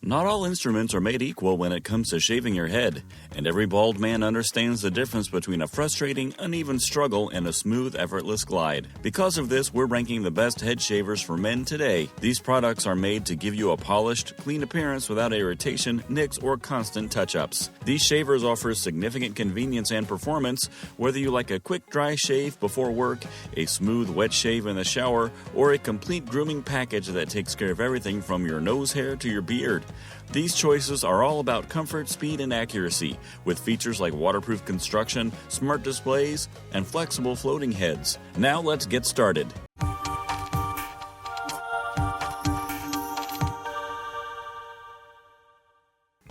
Not all instruments are made equal when it comes to shaving your head, and every bald man understands the difference between a frustrating, uneven struggle and a smooth, effortless glide. Because of this, we're ranking the best head shavers for men today. These products are made to give you a polished, clean appearance without irritation, nicks, or constant touch-ups. These shavers offer significant convenience and performance, whether you like a quick dry shave before work, a smooth wet shave in the shower, or a complete grooming package that takes care of everything from your nose hair to your beard. These choices are all about comfort, speed, and accuracy, with features like waterproof construction, smart displays, and flexible floating heads. Now let's get started.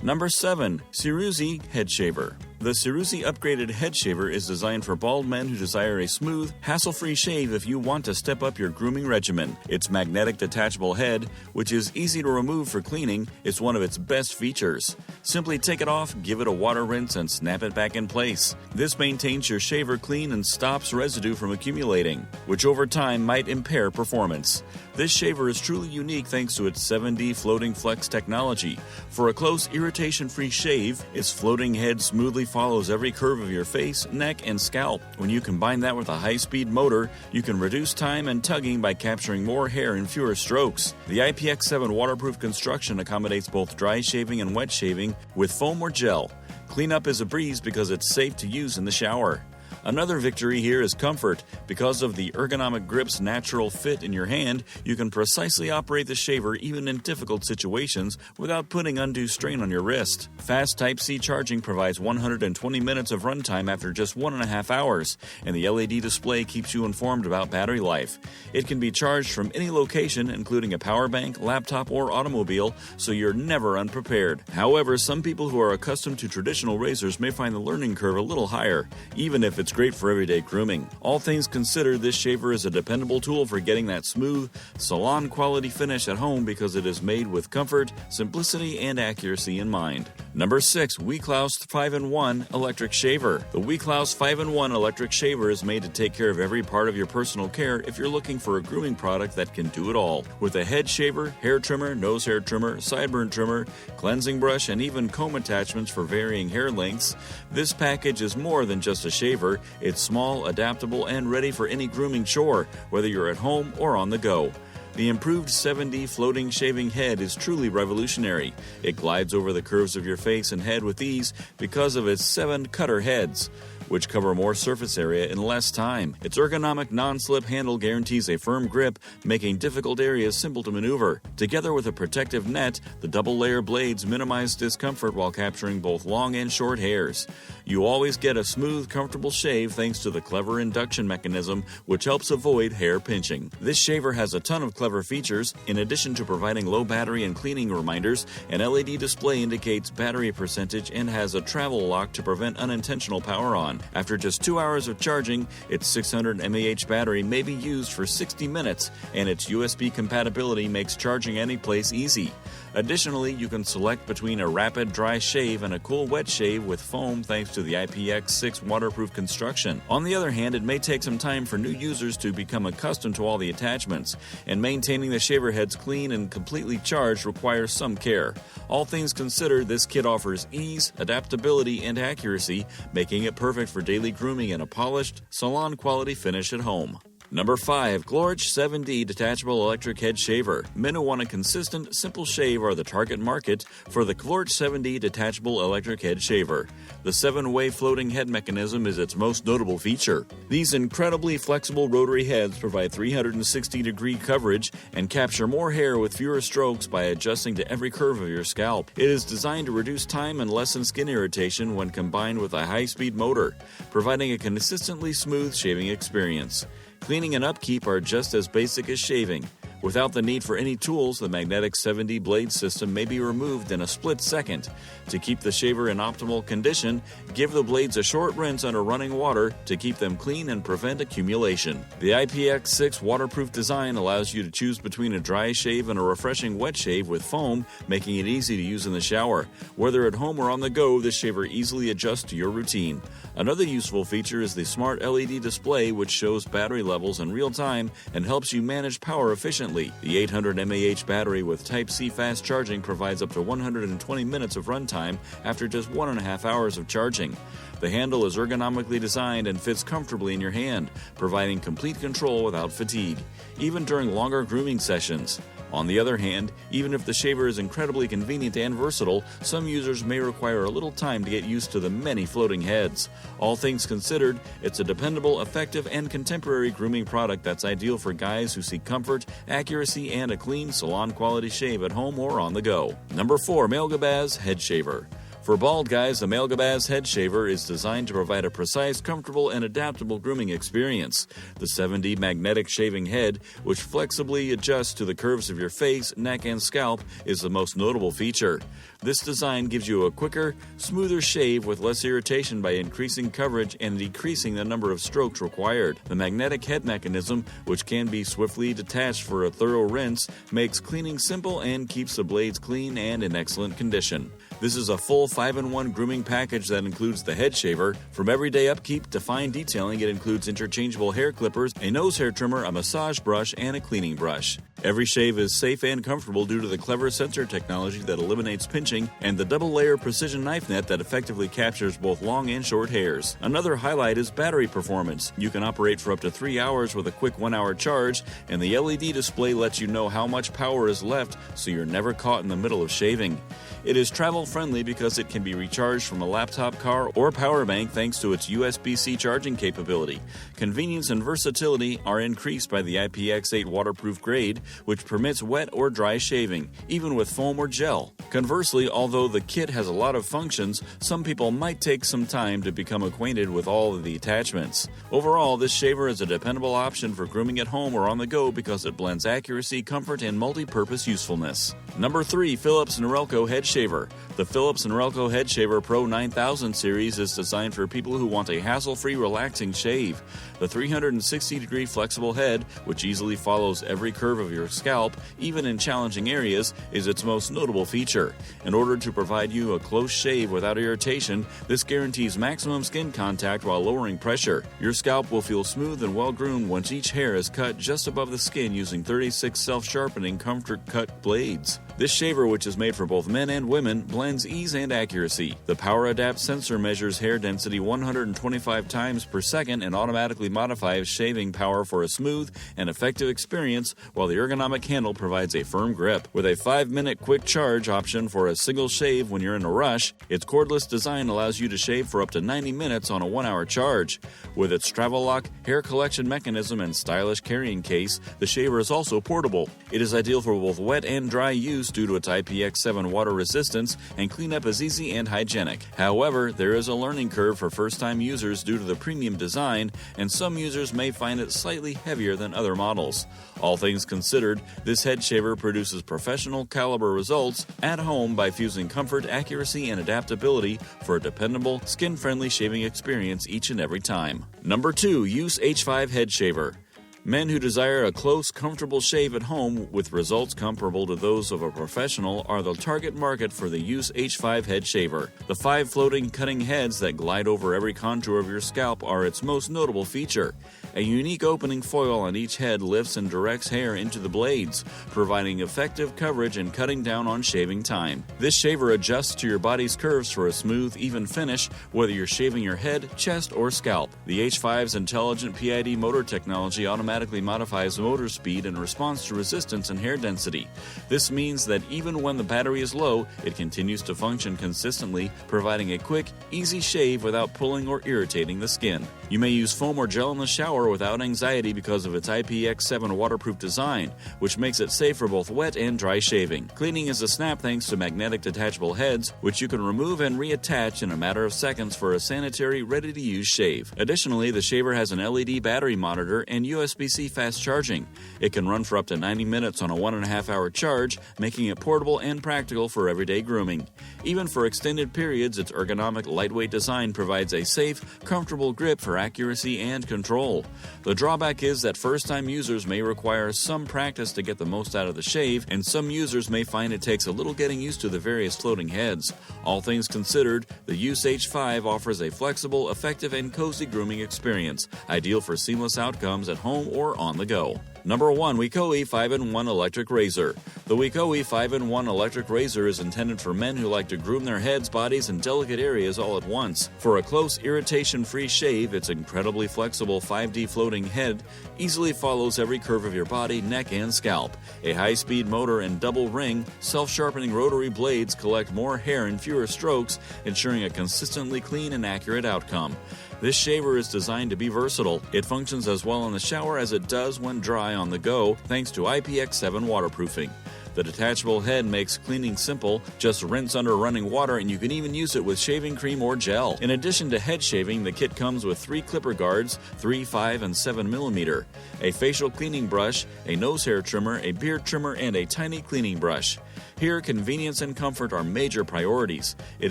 Number 7. Sirui Head Shaver. The Sirui upgraded head shaver is designed for bald men who desire a smooth, hassle-free shave if you want to step up your grooming regimen. Its magnetic detachable head, which is easy to remove for cleaning, is one of its best features. Simply take it off, give it a water rinse, and snap it back in place. This maintains your shaver clean and stops residue from accumulating, which over time might impair performance. This shaver is truly unique thanks to its 7D floating flex technology. For a close, irritation-free shave, its floating head smoothly follows every curve of your face, neck, and scalp. When you combine that with a high-speed motor, you can reduce time and tugging by capturing more hair in fewer strokes. The IPX7 waterproof construction accommodates both dry shaving and wet shaving with foam or gel. Cleanup is a breeze because it's safe to use in the shower. Another victory here is comfort. Because of the ergonomic grip's natural fit in your hand, you can precisely operate the shaver even in difficult situations without putting undue strain on your wrist. Fast Type-C charging provides 120 minutes of runtime after just 1.5 hours, and the LED display keeps you informed about battery life. It can be charged from any location, including a power bank, laptop, or automobile, so you're never unprepared. However, some people who are accustomed to traditional razors may find the learning curve a little higher, even if it's great for everyday grooming. All things considered, this shaver is a dependable tool for getting that smooth, salon-quality finish at home because it is made with comfort, simplicity, and accuracy in mind. Number 6. WClaus 5-in-1 Electric Shaver. The WClaus 5-in-1 Electric Shaver is made to take care of every part of your personal care if you're looking for a grooming product that can do it all. With a head shaver, hair trimmer, nose hair trimmer, sideburn trimmer, cleansing brush, and even comb attachments for varying hair lengths, this package is more than just a shaver. It's small, adaptable, and ready for any grooming chore, whether you're at home or on the go. The improved 7D floating shaving head is truly revolutionary. It glides over the curves of your face and head with ease because of its 7 cutter heads, which cover more surface area in less time. Its ergonomic non-slip handle guarantees a firm grip, making difficult areas simple to maneuver. Together with a protective net, the double-layer blades minimize discomfort while capturing both long and short hairs. You always get a smooth, comfortable shave thanks to the clever induction mechanism, which helps avoid hair pinching. This shaver has a ton of clever features. In addition to providing low battery and cleaning reminders, an LED display indicates battery percentage and has a travel lock to prevent unintentional power on. After just 2 hours of charging, its 600 mAh battery may be used for 60 minutes, and its USB compatibility makes charging any place easy. Additionally, you can select between a rapid dry shave and a cool wet shave with foam thanks to the IPX6 waterproof construction. On the other hand, it may take some time for new users to become accustomed to all the attachments, and maintaining the shaver heads clean and completely charged requires some care. All things considered, this kit offers ease, adaptability, and accuracy, making it perfect for daily grooming and a polished, salon-quality finish at home. Number 5. Glor 7D Detachable Electric Head Shaver. Men who want a consistent, simple shave are the target market for the Glor 7D Detachable Electric Head Shaver. The 7-way floating head mechanism is its most notable feature. These incredibly flexible rotary heads provide 360-degree coverage and capture more hair with fewer strokes by adjusting to every curve of your scalp. It is designed to reduce time and lessen skin irritation when combined with a high-speed motor, providing a consistently smooth shaving experience. Cleaning and upkeep are just as basic as shaving. Without the need for any tools, the magnetic 7D blade system may be removed in a split second. To keep the shaver in optimal condition, give the blades a short rinse under running water to keep them clean and prevent accumulation. The IPX6 waterproof design allows you to choose between a dry shave and a refreshing wet shave with foam, making it easy to use in the shower. Whether at home or on the go, this shaver easily adjusts to your routine. Another useful feature is the smart LED display, which shows battery levels in real time and helps you manage power efficiently efficiently. The 800 mAh battery with Type-C fast charging provides up to 120 minutes of runtime after just 1.5 hours of charging. The handle is ergonomically designed and fits comfortably in your hand, providing complete control without fatigue, even during longer grooming sessions. On the other hand, even if the shaver is incredibly convenient and versatile, some users may require a little time to get used to the many floating heads. All things considered, it's a dependable, effective, and contemporary grooming product that's ideal for guys who seek comfort, accuracy, and a clean, salon-quality shave at home or on the go. Number 4. Melgabaz Head Shaver. For bald guys, the Melgabaz head shaver is designed to provide a precise, comfortable, and adaptable grooming experience. The 7D magnetic shaving head, which flexibly adjusts to the curves of your face, neck, and scalp, is the most notable feature. This design gives you a quicker, smoother shave with less irritation by increasing coverage and decreasing the number of strokes required. The magnetic head mechanism, which can be swiftly detached for a thorough rinse, makes cleaning simple and keeps the blades clean and in excellent condition. This is a full 5-in-1 grooming package that includes the head shaver. From everyday upkeep to fine detailing, it includes interchangeable hair clippers, a nose hair trimmer, a massage brush, and a cleaning brush. Every shave is safe and comfortable due to the clever sensor technology that eliminates pinching and the double-layer precision knife net that effectively captures both long and short hairs. Another highlight is battery performance. You can operate for up to 3 hours with a quick 1-hour charge, and the LED display lets you know how much power is left so you're never caught in the middle of shaving. It is travel-friendly because it can be recharged from a laptop, car, or power bank thanks to its USB-C charging capability. Convenience and versatility are increased by the IPX8 waterproof grade, which permits wet or dry shaving, even with foam or gel. Conversely, although the kit has a lot of functions, some people might take some time to become acquainted with all of the attachments. Overall, this shaver is a dependable option for grooming at home or on the go because it blends accuracy, comfort, and multi-purpose usefulness. Number 3. Philips Norelco Head Shaver. The Philips Norelco Head Shaver Pro 9000 series is designed for people who want a hassle-free, relaxing shave. The 360-degree flexible head, which easily follows every curve of your scalp, even in challenging areas, is its most notable feature. In order to provide you a close shave without irritation, this guarantees maximum skin contact while lowering pressure. Your scalp will feel smooth and well-groomed once each hair is cut just above the skin using 36 self-sharpening comfort-cut blades. This shaver, which is made for both men and women, blends ease and accuracy. The Power Adapt sensor measures hair density 125 times per second and automatically modifies shaving power for a smooth and effective experience, while the ergonomic handle provides a firm grip. With a 5-minute quick charge option for a single shave when you're in a rush, its cordless design allows you to shave for up to 90 minutes on a 1-hour charge. With its travel lock, hair collection mechanism, and stylish carrying case, the shaver is also portable. It is ideal for both wet and dry use due to its IPX7 water resistance, and cleanup is easy and hygienic. However, there is a learning curve for first-time users due to the premium design, and some users may find it slightly heavier than other models. All things considered, this head shaver produces professional caliber results at home by fusing comfort, accuracy, and adaptability for a dependable, skin-friendly shaving experience each and every time. Number 2. Use H5 Head Shaver. Men who desire a close, comfortable shave at home with results comparable to those of a professional are the target market for the Use H5 Head Shaver. The 5 floating cutting heads that glide over every contour of your scalp are its most notable feature. A unique opening foil on each head lifts and directs hair into the blades, providing effective coverage and cutting down on shaving time. This shaver adjusts to your body's curves for a smooth, even finish, whether you're shaving your head, chest, or scalp. The H5's intelligent PID motor technology automatically modifies motor speed in response to resistance and hair density. This means that even when the battery is low, it continues to function consistently, providing a quick, easy shave without pulling or irritating the skin. You may use foam or gel in the shower without anxiety because of its IPX7 waterproof design, which makes it safe for both wet and dry shaving. Cleaning is a snap thanks to magnetic detachable heads, which you can remove and reattach in a matter of seconds for a sanitary, ready-to-use shave. Additionally, the shaver has an LED battery monitor and USB-C fast charging. It can run for up to 90 minutes on a 1.5-hour charge, making it portable and practical for everyday grooming. Even for extended periods, its ergonomic, lightweight design provides a safe, comfortable grip for accuracy and control. The drawback is that first-time users may require some practice to get the most out of the shave, and some users may find it takes a little getting used to the various floating heads. All things considered, the Use H5 offers a flexible, effective, and cozy grooming experience, ideal for seamless outcomes at home or on the go. Number 1. Wikoi 5-in-1 Electric Razor. The Wikoi 5-in-1 Electric Razor is intended for men who like to groom their heads, bodies, and delicate areas all at once. For a close, irritation-free shave, its incredibly flexible 5D floating head easily follows every curve of your body, neck, and scalp. A high-speed motor and double ring, self-sharpening rotary blades collect more hair in fewer strokes, ensuring a consistently clean and accurate outcome. This shaver is designed to be versatile. It functions as well in the shower as it does when dry on the go, thanks to IPX7 waterproofing. The detachable head makes cleaning simple. Just rinse under running water and you can even use it with shaving cream or gel. In addition to head shaving, the kit comes with 3 clipper guards, 3, 5, and 7 mm, a facial cleaning brush, a nose hair trimmer, a beard trimmer, and a tiny cleaning brush. Here, convenience and comfort are major priorities. It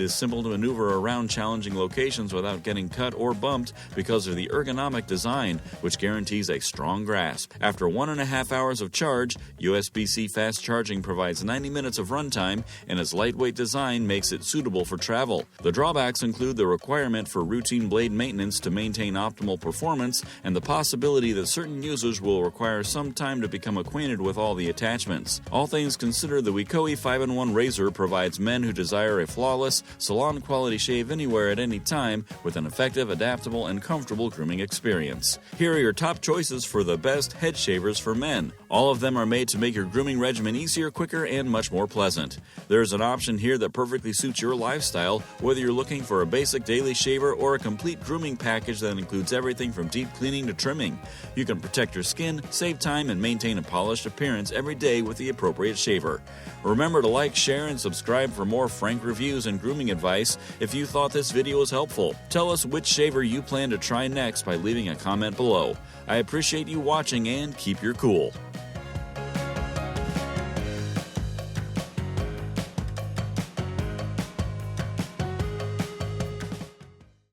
is simple to maneuver around challenging locations without getting cut or bumped because of the ergonomic design, which guarantees a strong grasp. After 1.5 hours of charge, USB-C fast charging provides 90 minutes of runtime, and its lightweight design makes it suitable for travel. The drawbacks include the requirement for routine blade maintenance to maintain optimal performance and the possibility that certain users will require some time to become acquainted with all the attachments. All things considered, the Wikoi 5-in-1 razor provides men who desire a flawless, salon-quality shave anywhere at any time with an effective, adaptable, and comfortable grooming experience. Here are your top choices for the best head shavers for men. All of them are made to make your grooming regimen easier, quicker, and much more pleasant. There's an option here that perfectly suits your lifestyle, whether you're looking for a basic daily shaver or a complete grooming package that includes everything from deep cleaning to trimming. You can protect your skin, save time, and maintain a polished appearance every day with the appropriate shaver. Remember to like, share, and subscribe for more frank reviews and grooming advice if you thought this video was helpful. Tell us which shaver you plan to try next by leaving a comment below. I appreciate you watching and keep your cool.